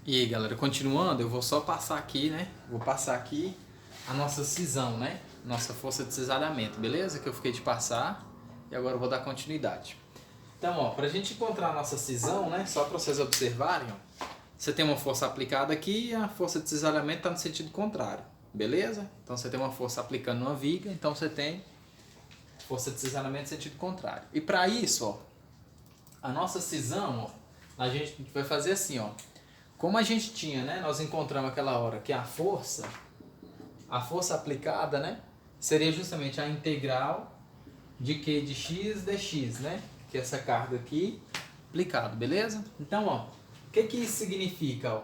E aí, galera, continuando, eu vou só passar aqui, né? Vou passar aqui a nossa cisão, né? Nossa força de cisalhamento, beleza? Que eu fiquei de passar e agora eu vou dar continuidade. Então, ó, pra gente encontrar a nossa cisão, né? Só para vocês observarem, ó. Você tem uma força aplicada aqui e a força de cisalhamento está no sentido contrário, beleza? Então você tem uma força aplicando numa viga, então você tem força de cisalhamento no sentido contrário. E para isso, ó, a nossa cisão, ó, a gente vai fazer assim, ó. Como a gente tinha, né? Nós encontramos aquela hora que a força aplicada, né? Seria justamente a integral de Q de x dx, né? Que é essa carga aqui aplicada, beleza? Então, ó, o que isso significa, ó?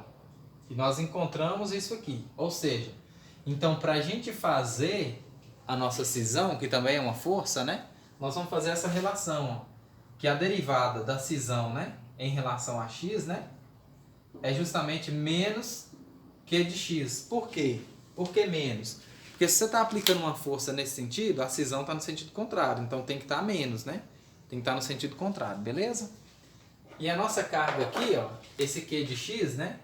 Que nós encontramos isso aqui. Ou seja, então para a gente fazer a nossa cisão, que também é uma força, né? Nós vamos fazer essa relação, ó, que a derivada da cisão, né? Em relação a x, né? É justamente menos Q de x. Por quê? Por que menos? Porque se você está aplicando uma força nesse sentido, a cisão está no sentido contrário. Então tem que estar menos, né? Tem que estar no sentido contrário, beleza? E a nossa carga aqui, ó, esse Q de x, né?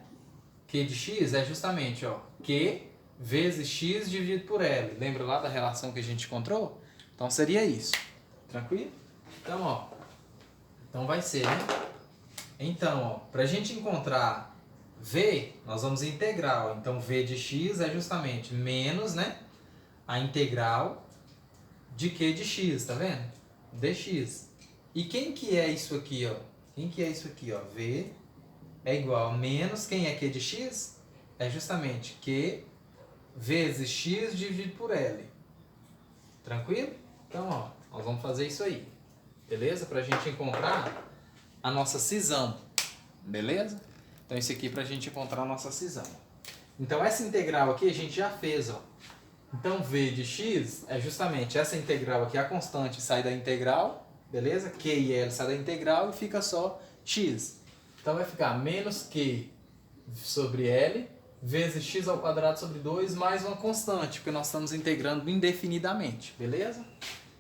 Q de x é justamente, ó, Q vezes x dividido por L. Lembra lá da relação que a gente encontrou? Então seria isso. Tranquilo? Então, ó. Então vai ser, né? Então, ó, para a gente encontrar V, nós vamos integrar. Ó. Então, V de x é justamente menos, né? A integral de Q de x, tá vendo? Dx. E quem que é isso aqui, ó? Quem que é isso aqui, ó? V é igual a menos, quem é Q de x? É justamente Q vezes x dividido por L. Tranquilo? Então, ó, nós vamos fazer isso aí. Beleza? Para a gente encontrar a nossa cisão, beleza? Então isso aqui para a gente encontrar a nossa cisão. Então essa integral aqui a gente já fez, ó. Então v de x é justamente essa integral aqui, a constante sai da integral, beleza? Q e L sai da integral e fica só x. Então vai ficar menos Q sobre L vezes x ao quadrado sobre 2 mais uma constante, porque nós estamos integrando indefinidamente, beleza?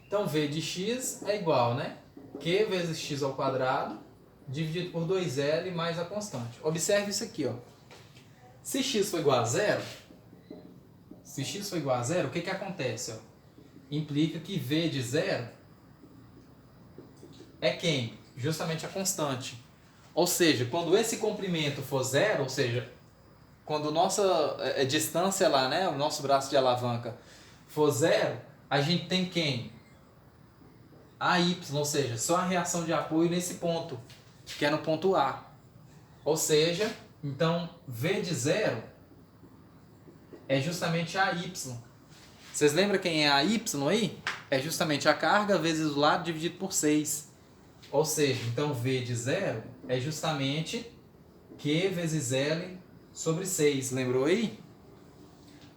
Então v de x é igual, né? Q vezes x ao quadrado dividido por 2L mais a constante. Observe isso aqui, ó. Se x for igual a zero, o que acontece? Ó? Implica que v de zero é quem? Justamente a constante. Ou seja, quando esse comprimento for zero, ou seja, quando nossa distância lá, né, o nosso braço de alavanca for zero, a gente tem quem? AY, ou seja, só a reação de apoio nesse ponto, que é no ponto A. Ou seja, então V de zero é justamente AY. Vocês lembram quem é AY aí? É justamente a carga vezes o lado dividido por 6. Ou seja, então V de zero é justamente Q vezes L sobre 6. Lembrou aí?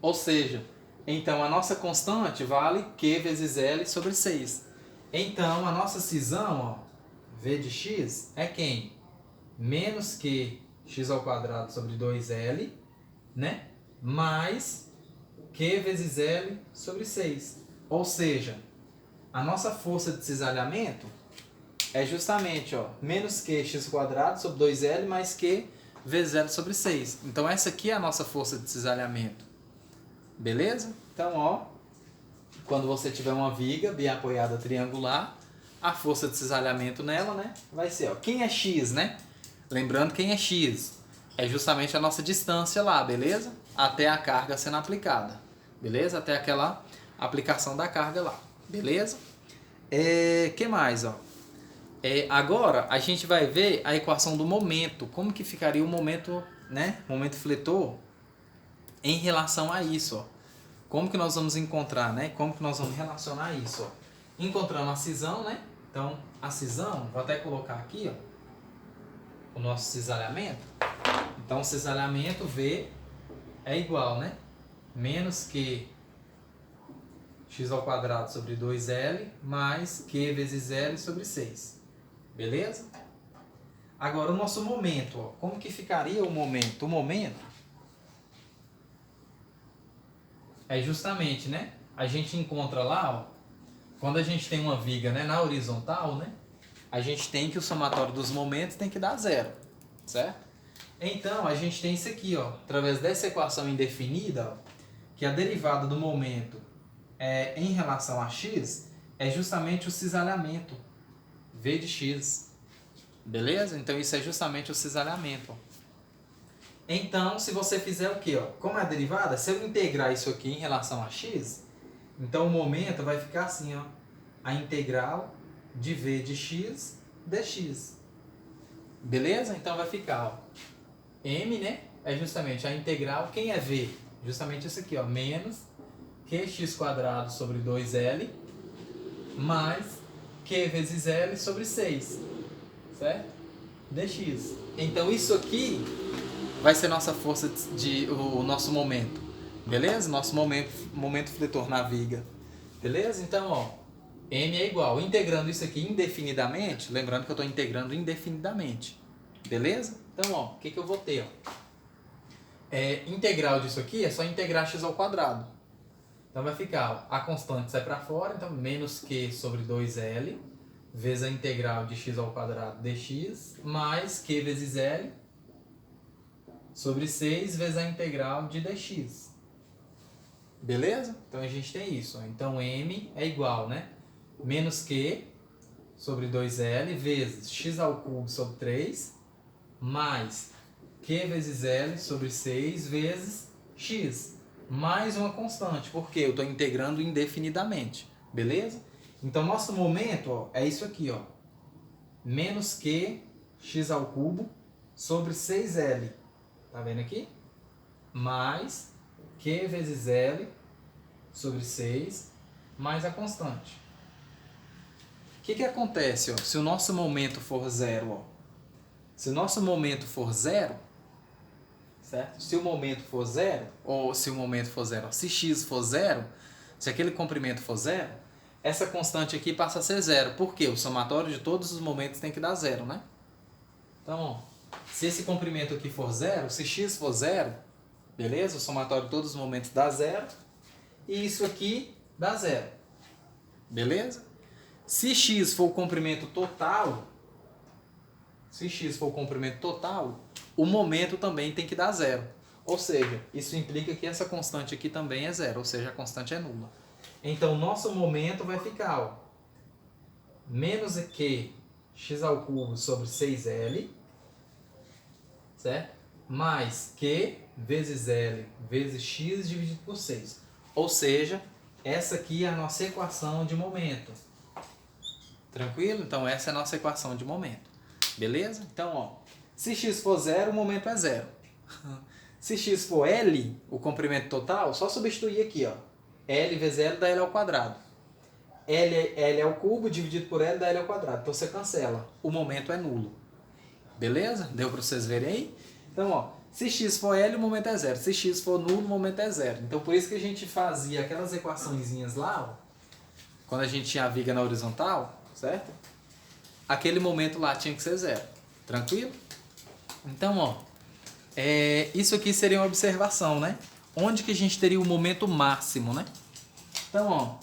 Ou seja, então a nossa constante vale Q vezes L sobre 6. Então a nossa cisão, ó, V de x é quem? Menos Q x ao quadrado sobre 2L, né? Mais Q vezes L sobre 6. Ou seja, a nossa força de cisalhamento é justamente, ó, menos Q x ao quadrado sobre 2L mais Q vezes L sobre 6. Então essa aqui é a nossa força de cisalhamento. Beleza? Então, ó, quando você tiver uma viga bem apoiada triangular, a força de cisalhamento nela, né, vai ser, ó, quem é x, né? Lembrando quem é x, é justamente a nossa distância lá, beleza? Até a carga sendo aplicada, beleza? Até aquela aplicação da carga lá, beleza? Que mais, ó? Agora a gente vai ver a equação do momento, como que ficaria o momento, né? Momento fletor em relação a isso, ó. Como que nós vamos encontrar, né? Como que nós vamos relacionar isso, ó? Encontrando a cisão, né? Então, a cisão, vou até colocar aqui, ó, o nosso cisalhamento. Então, o cisalhamento V é igual, né? Menos Q x ao quadrado sobre 2L mais Q vezes L sobre 6. Beleza? Agora, o nosso momento, ó. Como que ficaria o momento? O momento é justamente, né? A gente encontra lá, ó, quando a gente tem uma viga, né, na horizontal, né, a gente tem que o somatório dos momentos tem que dar zero, certo? Então, a gente tem isso aqui, ó, através dessa equação indefinida, ó, que a derivada do momento em relação a x é justamente o cisalhamento, v de x. Beleza? Então, isso é justamente o cisalhamento. Ó. Então, se você fizer o quê? Ó? Como é a derivada, se eu integrar isso aqui em relação a x, então o momento vai ficar assim, ó, a integral de v de x dx. Beleza? Então vai ficar, ó, m, né? É justamente a integral. Quem é v? Justamente isso aqui, ó, menos qx² sobre 2l mais q vezes l sobre 6, certo? dx. Então isso aqui vai ser nossa força o nosso momento, beleza? Nosso momento fletor na viga, beleza? Então, ó, m é igual, integrando isso aqui indefinidamente, lembrando que eu estou integrando indefinidamente, beleza? Então, ó, o que eu vou ter? Ó? Integral disso aqui é só integrar x². Então vai ficar, ó, a constante sai para fora, então menos q sobre 2l vezes a integral de x² dx mais q vezes l sobre 6 vezes a integral de dx. Beleza? Então a gente tem isso. Ó. Então m é igual, né? Menos q sobre 2l vezes x³ sobre 3 mais q vezes l sobre 6 vezes x. Mais uma constante, porque eu estou integrando indefinidamente. Beleza? Então nosso momento, ó, é isso aqui, ó. Menos q x³ sobre 6l. Tá vendo aqui? Mais q vezes l sobre 6 mais a constante. O que acontece, ó, se o nosso momento for zero? Ó? Se o nosso momento for zero, certo? Se o momento for zero, ou se o momento for zero, se x for zero, se aquele comprimento for zero, essa constante aqui passa a ser zero. Por quê? O somatório de todos os momentos tem que dar zero, né? Então, ó, se esse comprimento aqui for zero, se x for zero, beleza? O somatório de todos os momentos dá zero. E isso aqui dá zero. Beleza? Se x for o comprimento total, o momento também tem que dar zero. Ou seja, isso implica que essa constante aqui também é zero, ou seja, a constante é nula. Então, nosso momento vai ficar, ó, menos q x³ sobre 6l, certo? Mais q vezes l vezes x dividido por 6. Ou seja, essa aqui é a nossa equação de momento. Tranquilo? Então, essa é a nossa equação de momento. Beleza? Então, ó, se x for zero, o momento é zero. Se x for L, o comprimento total, só substituir aqui, ó. L vezes L dá L ao quadrado. L ao cubo dividido por L dá L ao quadrado. Então você cancela. O momento é nulo. Beleza? Deu para vocês verem aí? Então, ó, se x for L, o momento é zero. Se x for nulo, o momento é zero. Então por isso que a gente fazia aquelas equaçõezinhas lá, ó, quando a gente tinha a viga na horizontal, certo? Aquele momento lá tinha que ser zero. Tranquilo? Então, ó, isso aqui seria uma observação, né? Onde que a gente teria o momento máximo, né? Então, ó,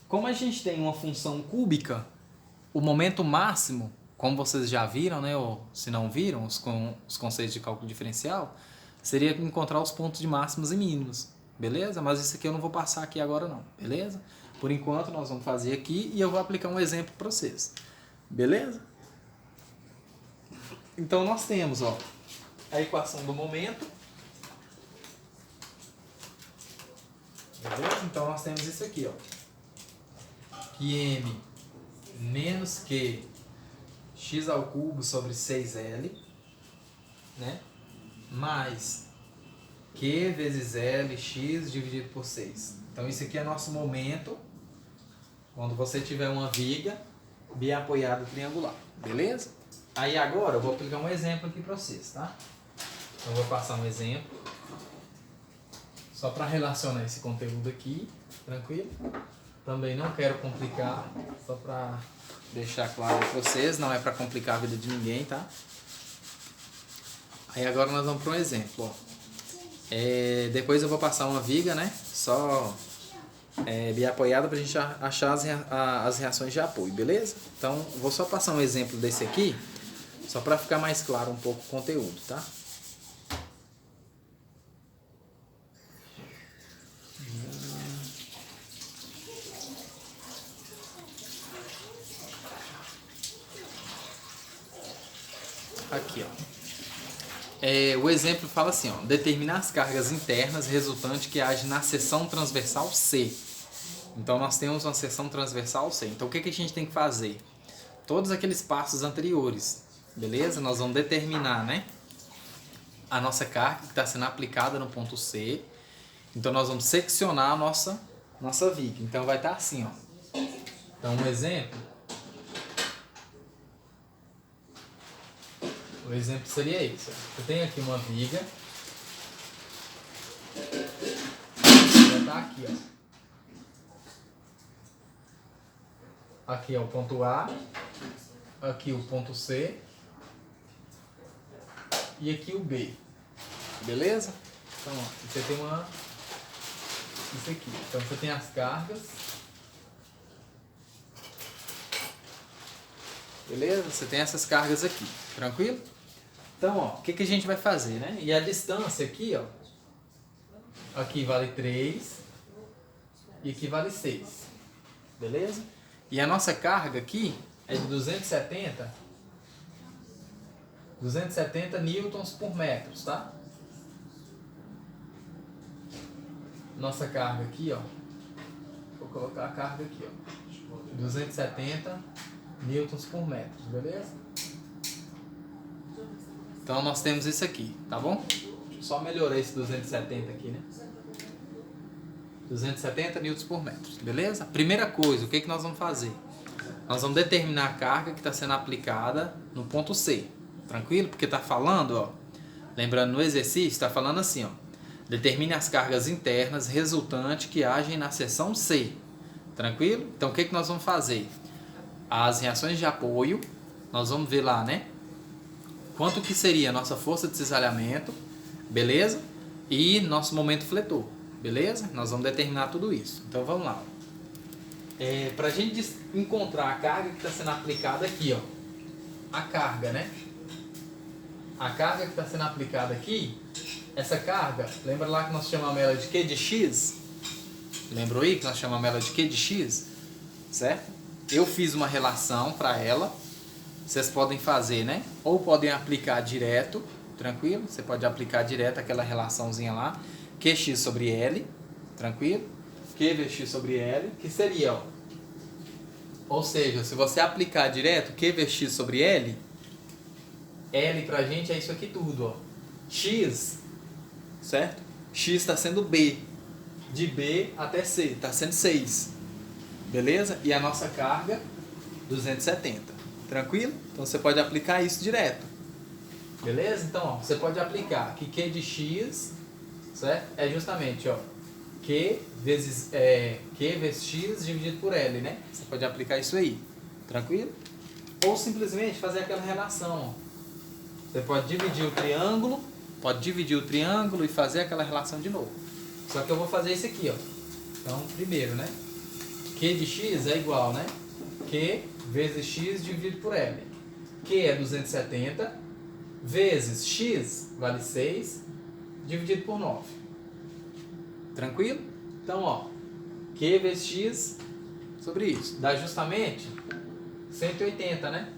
como a gente tem uma função cúbica, o momento máximo, como vocês já viram, né? Ou se não viram, os conceitos de cálculo diferencial, seria encontrar os pontos de máximos e mínimos, beleza? Mas isso aqui eu não vou passar aqui agora não, beleza? Por enquanto nós vamos fazer aqui e eu vou aplicar um exemplo para vocês, beleza? Então nós temos, ó, a equação do momento, beleza? Então nós temos isso aqui, ó, que m menos q x³ sobre 6l, né? Mais q vezes l x dividido por 6. Então isso aqui é nosso momento quando você tiver uma viga biapoiada triangular, beleza? Aí agora eu vou aplicar um exemplo aqui para vocês, tá? Então eu vou passar um exemplo só para relacionar esse conteúdo aqui, tranquilo? Também não quero complicar, só para deixar claro para vocês, não é para complicar a vida de ninguém, tá? Aí agora nós vamos para um exemplo, ó. Depois eu vou passar uma viga, né? Só biapoiada para a gente achar as reações de apoio, beleza? Então vou só passar um exemplo desse aqui, só para ficar mais claro um pouco o conteúdo, tá? Aqui, ó. O exemplo fala assim, ó, determinar as cargas internas resultantes que agem na seção transversal C. Então nós temos uma seção transversal C. Então o que a gente tem que fazer? Todos aqueles passos anteriores, beleza? Nós vamos determinar, né, a nossa carga que está sendo aplicada no ponto C. Então nós vamos seccionar a nossa viga. Então vai estar assim, ó. Então um exemplo. O exemplo seria esse. Eu tenho aqui uma viga. Vai estar aqui, ó. Aqui é o ponto A. Aqui o ponto C. E aqui o B. Beleza? Então, ó, você tem isso aqui. Então você tem as cargas. Beleza? Você tem essas cargas aqui. Tranquilo? Então, ó, o que a gente vai fazer, né? E a distância aqui, ó. Aqui vale 3. E aqui vale 6. Beleza? E a nossa carga aqui é de 270 newtons por metro, tá? Nossa carga aqui, ó. Vou colocar a carga aqui, ó. 270 newtons por metro, beleza? Então nós temos isso aqui, tá bom? Deixa eu só melhorar esse 270 aqui, né? 270 newtons por metro, beleza? Primeira coisa, o que nós vamos fazer? Nós vamos determinar a carga que está sendo aplicada no ponto C, tranquilo? Porque está falando, ó, lembrando no exercício, está falando assim, ó, determine as cargas internas resultantes que agem na seção C, tranquilo? Então o que nós vamos fazer? As reações de apoio, nós vamos ver lá, né? Quanto que seria a nossa força de cisalhamento, beleza? E nosso momento fletor, beleza? Nós vamos determinar tudo isso. Então vamos lá. Para a gente encontrar a carga que está sendo aplicada aqui, ó. A carga, né? A carga que está sendo aplicada aqui, essa carga, lembra lá que nós chamamos ela de Q de X? Lembrou aí que nós chamamos ela de Q de X? Certo? Eu fiz uma relação para ela. Vocês podem fazer, né? Ou podem aplicar direto, tranquilo? Você pode aplicar direto aquela relaçãozinha lá, Qx sobre L, tranquilo? Q vezes X sobre L, que seria, ó. Ou seja, se você aplicar direto Q vezes X sobre L, L pra gente é isso aqui tudo, ó. X, certo? X está sendo B. De B até C, está sendo 6. Beleza? E a nossa carga, 270. Tranquilo? Então você pode aplicar isso direto. Beleza? Então, ó, você pode aplicar que Q de X, certo? É justamente, ó, Q vezes X dividido por L, né? Você pode aplicar isso aí. Tranquilo? Ou simplesmente fazer aquela relação, ó. Você pode dividir o triângulo e fazer aquela relação de novo. Só que eu vou fazer isso aqui, ó. Então, primeiro, né? Q de X é igual, né? Q vezes X dividido por L. Q é 270 vezes X vale 6 dividido por 9. Tranquilo? Então, ó, Q vezes X sobre isso. Dá justamente 180, né?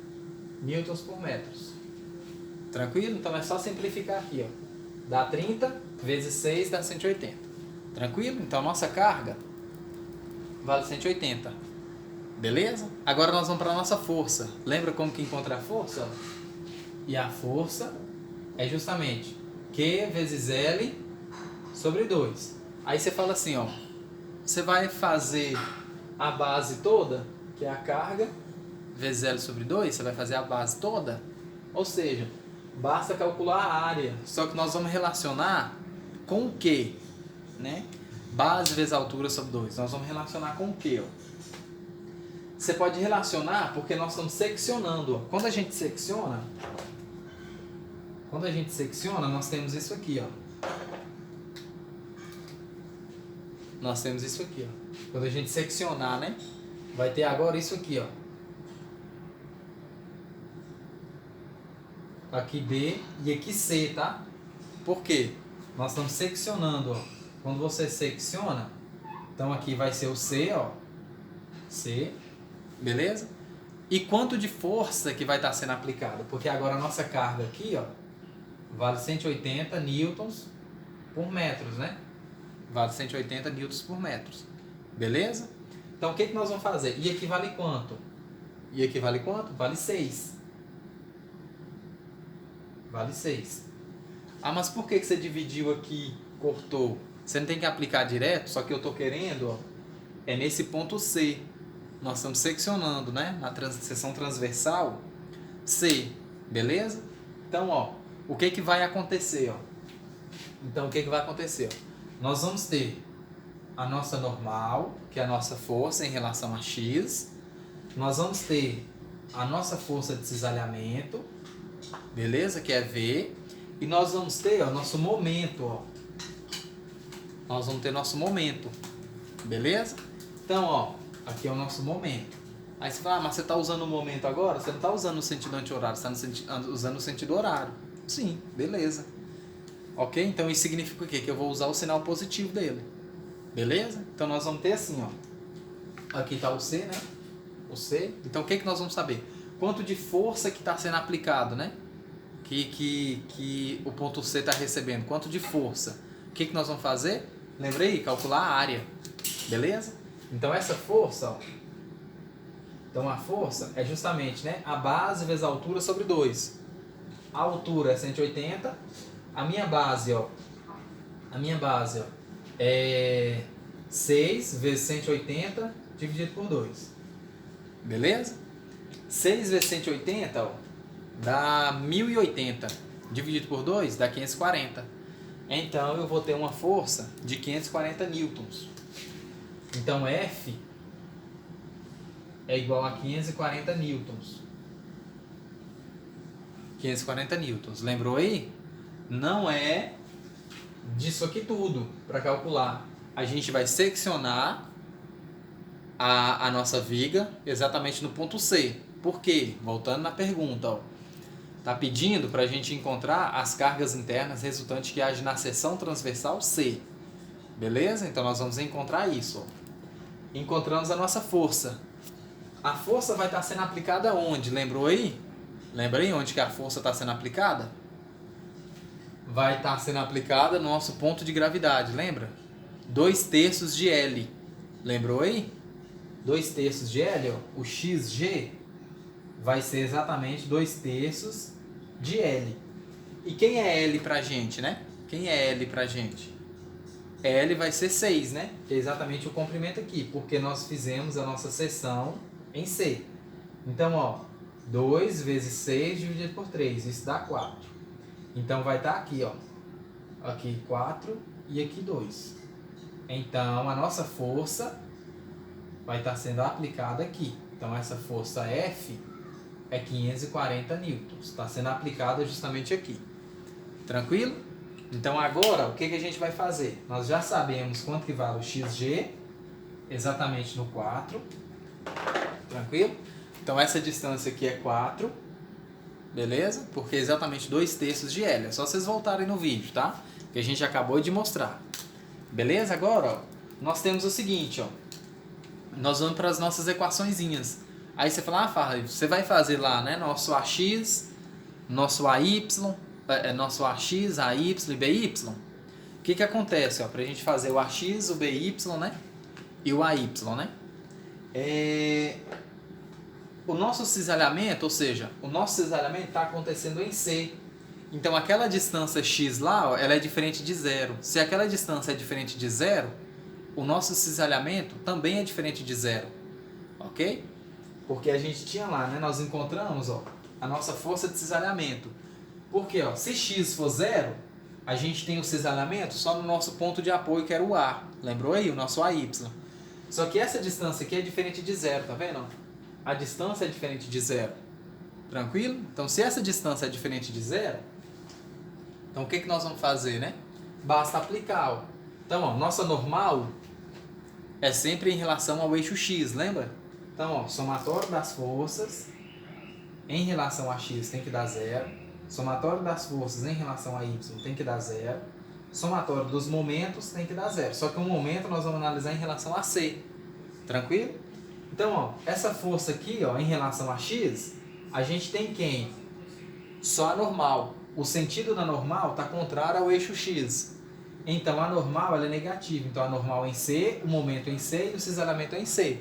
Newtons por metros. Tranquilo? Então é só simplificar aqui, ó. Dá 30 vezes 6 dá 180. Tranquilo? Então a nossa carga vale 180. Beleza? Agora nós vamos para a nossa força. Lembra como que encontra a força? E a força é justamente Q vezes L sobre 2. Aí você fala assim, ó. Você vai fazer a base toda, que é a carga, vezes L sobre 2. Você vai fazer a base toda. Ou seja, basta calcular a área. Só que nós vamos relacionar com o quê? Né? Base vezes altura sobre 2. Nós vamos relacionar com o quê? Ó? Você pode relacionar porque nós estamos seccionando. Ó. Quando a gente secciona, nós temos isso aqui, ó. Nós temos isso aqui, ó. Quando a gente seccionar, né? Vai ter agora isso aqui, ó. Aqui B e aqui C, tá? Por quê? Nós estamos seccionando, ó. Quando você secciona, então aqui vai ser o C, ó. C, beleza? E quanto de força que vai estar sendo aplicado? Porque agora a nossa carga aqui, ó, vale 180 newtons por metros, né? Vale 180 newtons por metros. Beleza? Então o que nós vamos fazer? E aqui vale quanto? E aqui vale quanto? Vale 6. Vale 6. Ah, mas por que você dividiu aqui, cortou? Você não tem que aplicar direto, só que eu estou querendo, ó, é nesse ponto C. Nós estamos seccionando, né? Na seção transversal C. Beleza? Então, ó, o que vai acontecer, ó? Então, o que vai acontecer? Ó? Nós vamos ter a nossa normal, que é a nossa força em relação a X. Nós vamos ter a nossa força de cisalhamento, beleza? Que é V. E nós vamos ter, ó, nosso momento, ó. Nós vamos ter nosso momento, beleza? Então, ó, aqui é o nosso momento. Aí você fala, ah, mas você está usando o momento agora? Você não está usando o sentido anti-horário, você está usando o sentido horário. Sim, beleza. Ok? Então isso significa o quê? Que eu vou usar o sinal positivo dele. Beleza? Então nós vamos ter assim, ó. Aqui está o C, né? O C. Então o que nós vamos saber? Quanto de força que está sendo aplicado, né? Que o ponto C está recebendo. Quanto de força? O que nós vamos fazer? Lembra aí? Calcular a área. Beleza? Então essa força, ó. Então a força é justamente, né, a base vezes a altura sobre 2. A altura é 180. A minha base, ó. É 6 vezes 180 dividido por 2. Beleza? 6 vezes 180, ó, dá 1080. Dividido por 2 dá 540. Então eu vou ter uma força de 540 newtons. Então F é igual a 540 newtons. 540 newtons. Lembrou aí? Não é disso aqui tudo para calcular. A gente vai seccionar a nossa viga exatamente no ponto C. Por quê? Voltando na pergunta, ó. Tá pedindo para a gente encontrar as cargas internas resultantes que agem na seção transversal C. Beleza? Então nós vamos encontrar isso, ó. Encontramos a nossa força. A força vai estar sendo aplicada onde? Lembrou aí? Lembra aí onde que a força está sendo aplicada? Vai estar sendo aplicada no nosso ponto de gravidade, lembra? 2/3 de L. Lembrou aí? 2/3 de L, ó, o XG vai ser exatamente 2/3 de L. E quem é L pra gente, né? Quem é L pra gente? L vai ser 6, né? Que é exatamente o comprimento aqui, porque nós fizemos a nossa seção em C. Então, ó, 2 vezes 6 dividido por 3, isso dá 4. Então, vai estar aqui, ó. Aqui 4 e aqui 2. Então, a nossa força vai estar sendo aplicada aqui. Então, essa força F é 540 newtons. Está sendo aplicada justamente aqui. Tranquilo? Então agora, o que a gente vai fazer? Nós já sabemos quanto que vale o XG, exatamente no 4. Tranquilo? Então essa distância aqui é 4. Beleza? Porque é exatamente 2/3 de L. É só vocês voltarem no vídeo, tá? Que a gente acabou de mostrar. Beleza? Agora, ó, nós temos o seguinte, ó. Nós vamos para as nossas equaçõezinhas. Aí você fala, ah, Farley, você vai fazer lá, né? Nosso AX, nosso AY, nosso AX, AY e BY. O que acontece, ó, pra gente fazer o AX, o BY, né? E o AY, né? O nosso cisalhamento, ou seja, o nosso cisalhamento está acontecendo em C. Então aquela distância X lá, ó, ela é diferente de 0. Se aquela distância é diferente de 0, o nosso cisalhamento também é diferente de 0. Ok? Porque a gente tinha lá, né? Nós encontramos, ó, a nossa força de cisalhamento. Porque, ó, se X for 0, a gente tem o cisalhamento só no nosso ponto de apoio, que era o A. Lembrou aí? O nosso AY. Só que essa distância aqui é diferente de 0, tá vendo? A distância é diferente de 0. Tranquilo? Então, se essa distância é diferente de 0, então o que nós vamos fazer, né? Basta aplicar, ó. Então, ó, nossa normal é sempre em relação ao eixo X, lembra? Então, ó, somatório das forças em relação a X tem que dar 0. Somatório das forças em relação a Y tem que dar 0. Somatório dos momentos tem que dar 0. Só que o momento nós vamos analisar em relação a C. Tranquilo? Então, Então, ó, essa força aqui, ó, em relação a x, a gente tem quem? Só a normal. O sentido da normal está contrário ao eixo x. Então, a normal ela é negativa. Então, a normal em C, o momento em C e o cisalhamento em C.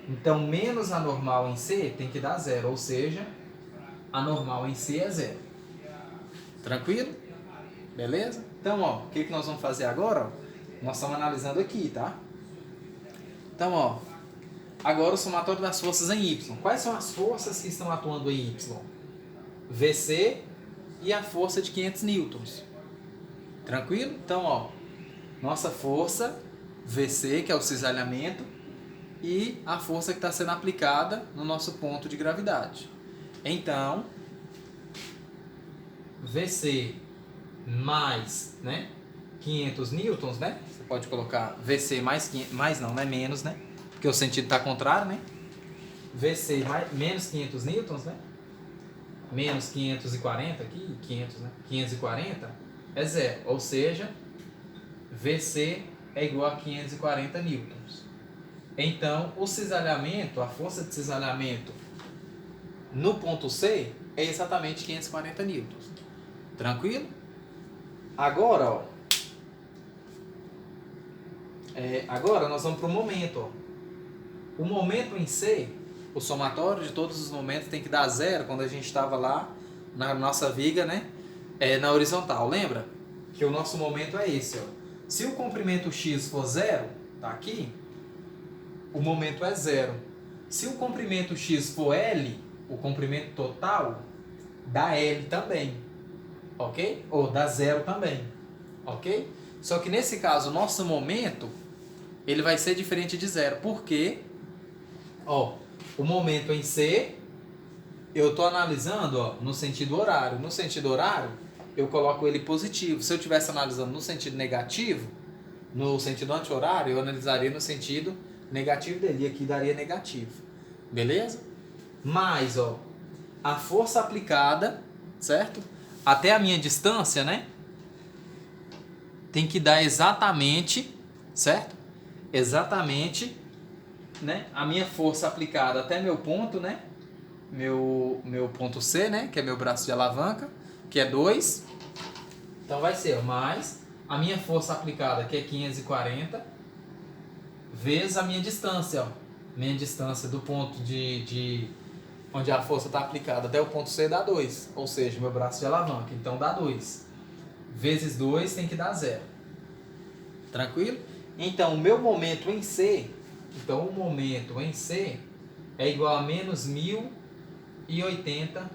Então, menos a normal em C tem que dar zero. Ou seja, a normal em C é zero. Tranquilo? Beleza? Então, ó, o que nós vamos fazer agora? Ó? Nós estamos analisando aqui, tá? Então, ó, agora o somatório das forças em Y. Quais são as forças que estão atuando em Y? VC e a força de 500 newtons. Tranquilo? Então, ó, nossa força VC, que é o cisalhamento, e a força que está sendo aplicada no nosso ponto de gravidade. Então, VC mais, né, 500 newtons, né? Você pode colocar VC mais 500, mais não, né, menos, né? Porque o sentido está contrário, né? VC mais, menos 500 newtons, né? Menos 540 aqui, 500, né? 540 é zero, ou seja, VC é igual a 540 newtons. Então, o cisalhamento, a força de cisalhamento no ponto C é exatamente 540 newtons. Tranquilo? Agora, ó, agora nós vamos para o momento. Ó. O momento em C, o somatório de todos os momentos tem que dar zero quando a gente estava lá na nossa viga, né? Na horizontal. Lembra? Que o nosso momento é esse. Ó. Se o comprimento x for zero, tá aqui, o momento é zero. Se o comprimento x for L, o comprimento total, dá L também. Ok? Ou dá zero também. Ok? Só que nesse caso, o nosso momento, ele vai ser diferente de zero. Por quê? Ó, o momento em C, eu estou analisando ó, no sentido horário. No sentido horário, eu coloco ele positivo. Se eu estivesse analisando no sentido negativo, no sentido anti-horário, eu analisaria no sentido negativo dele. E aqui daria negativo. Beleza? Mas, ó, a força aplicada, certo? Até a minha distância, né? Tem que dar exatamente, certo? Exatamente, né? A minha força aplicada até meu ponto, né? Meu ponto C, né? Que é meu braço de alavanca, que é 2. Então vai ser mais a minha força aplicada, que é 540, vezes a minha distância, ó. Minha distância do ponto de onde a força está aplicada até o ponto C dá 2, ou seja, meu braço de alavanca, então dá 2. Vezes 2 tem que dar 0. Tranquilo? Então, o meu momento em C, então o momento em C é igual a menos 1080,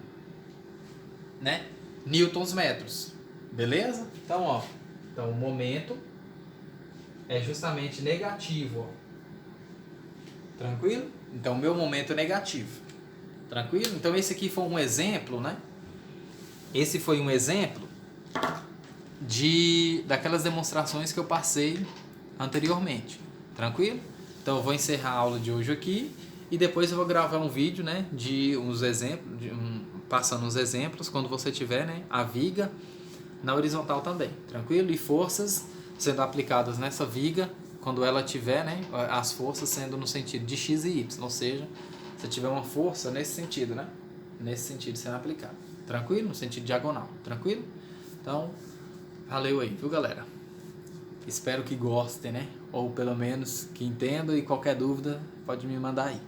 né, newtons metros. Beleza? Então, ó, então o momento é justamente negativo, ó. Tranquilo? Então, o meu momento é negativo. Tranquilo? Então, esse aqui foi um exemplo, né? Esse foi um exemplo daquelas demonstrações que eu passei anteriormente. Tranquilo? Então, eu vou encerrar a aula de hoje aqui e depois eu vou gravar um vídeo, né? De uns exemplos, passando os exemplos, quando você tiver, né? A viga na horizontal também. Tranquilo? E forças sendo aplicadas nessa viga quando ela tiver, né? As forças sendo no sentido de x e y, ou seja, se tiver uma força nesse sentido, né? Nesse sentido sendo aplicado. Tranquilo? No sentido diagonal. Tranquilo? Então, valeu aí, viu, galera? Espero que gostem, né? Ou pelo menos que entendam e qualquer dúvida pode me mandar aí.